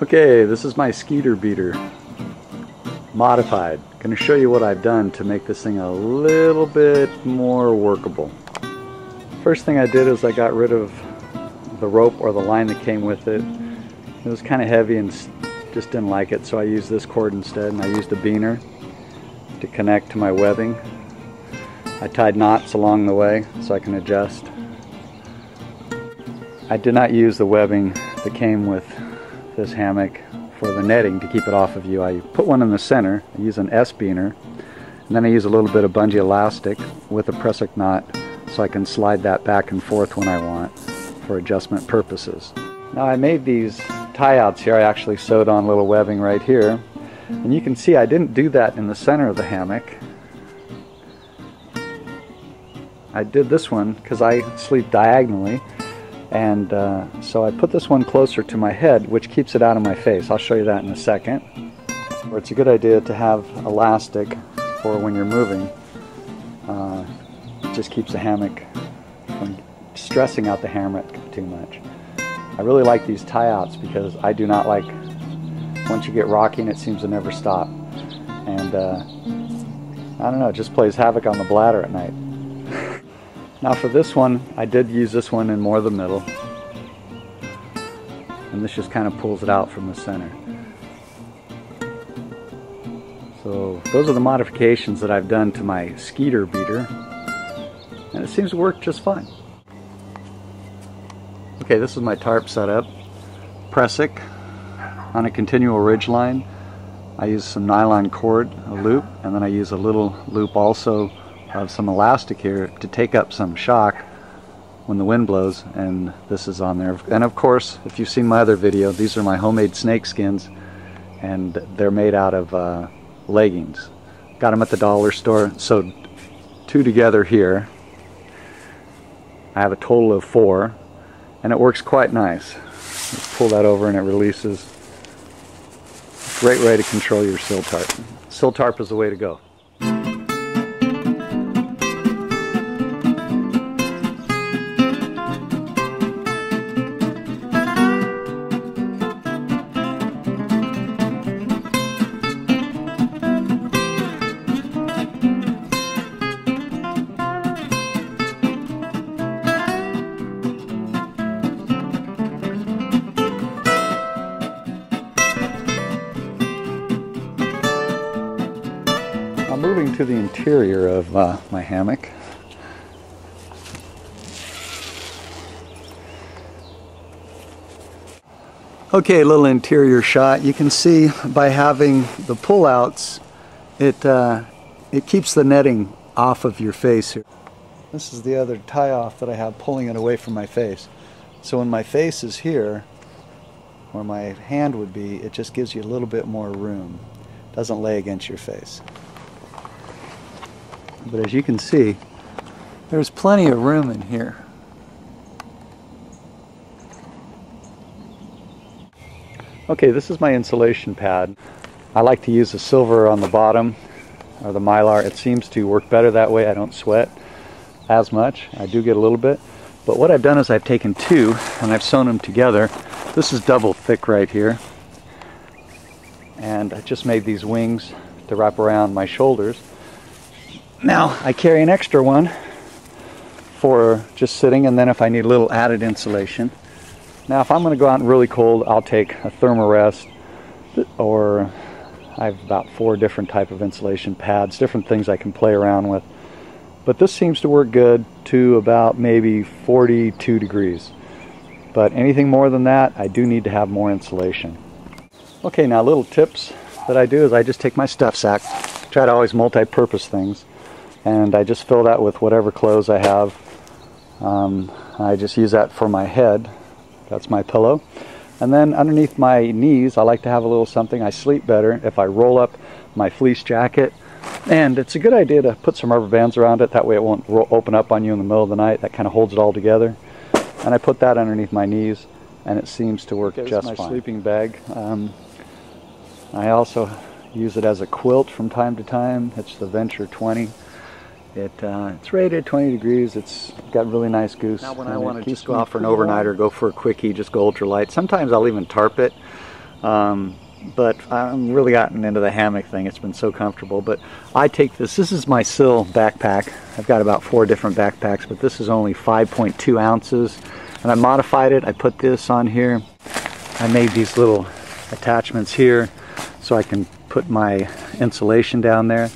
Okay, this is my Skeeter beater, modified. Going to show you what I've done to make this thing a little bit more workable. First thing I did is I got rid of the rope or the line that came with it. It was kind of heavy and just didn't like it, so I used this cord instead, and I used a beaner to connect to my webbing. I tied knots along the way so I can adjust. I did not use the webbing that came with this hammock for the netting to keep it off of you. I put one in the center. I use an S-beaner, and then I use a little bit of bungee elastic with a press-hook knot so I can slide that back and forth when I want for adjustment purposes. Now I made these tie-outs here. I actually sewed on a little webbing right here, and you can see I didn't do that in the center of the hammock. I did this one because I sleep diagonally, and so I put this one closer to my head, which keeps it out of my face. I'll show you that in a second. Where it's a good idea to have elastic for when you're moving. It just keeps the hammock from stressing out the hammock too much. I really like these tie-outs because I do not like, once you get rocking, it seems to never stop. And I don't know, it just plays havoc on the bladder at night. Now for this one, I did use this one in more of the middle, and this just kind of pulls it out from the center. So those are the modifications that I've done to my Skeeter beater, and it seems to work just fine. Okay, this is my tarp setup. Press-hook on a continual ridge line. I use some nylon cord, a loop, and then I use a little loop also of some elastic here to take up some shock when the wind blows, and this is on there. And of course, if you've seen my other video, these are my homemade snake skins, and they're made out of leggings. Got them at the dollar store. So two together here. I have a total of 4, and it works quite nice. Just pull that over and it releases. Great way to control your sill tarp. Sill tarp is the way to go. Moving to the interior of my hammock. Okay, a little interior shot. You can see by having the pull-outs, it keeps the netting off of your face here. This is the other tie-off that I have pulling it away from my face. So when my face is here, where my hand would be, it just gives you a little bit more room. It doesn't lay against your face. But as you can see, there's plenty of room in here. Okay, this is my insulation pad. I like to use the silver on the bottom, or the mylar. It seems to work better that way. I don't sweat as much. I do get a little bit. But what I've done is I've taken 2 and I've sewn them together. This is double thick right here. And I just made these wings to wrap around my shoulders. Now I carry an extra one for just sitting, and then if I need a little added insulation. Now if I'm going to go out really cold, I'll take a thermarest, or I have about 4 different type of insulation pads, different things I can play around with. But this seems to work good to about maybe 42 degrees. But anything more than that, I do need to have more insulation. Okay, now little tips that I do is I just take my stuff sack, try to always multi-purpose things, and I just fill that with whatever clothes I have. I just use that for my head. That's my pillow. And then underneath my knees, I like to have a little something. I sleep better if I roll up my fleece jacket. And it's a good idea to put some rubber bands around it. That way it won't open up on you in the middle of the night. That kind of holds it all together. And I put that underneath my knees, and it seems to work just fine. This is my sleeping bag. I also use it as a quilt from time to time. It's the Venture 20. It's rated 20 degrees. It's got really nice goose. Now when I want to just go out for an overnight or go for a quickie, just go ultra-lite. Sometimes I'll even tarp it But I'm really gotten into the hammock thing. It's been so comfortable. But I take this is my Sill backpack. I've got about 4 different backpacks, but this is only 5.2 ounces. And I modified it. I put this on here. I made these little attachments here so I can put my insulation down there.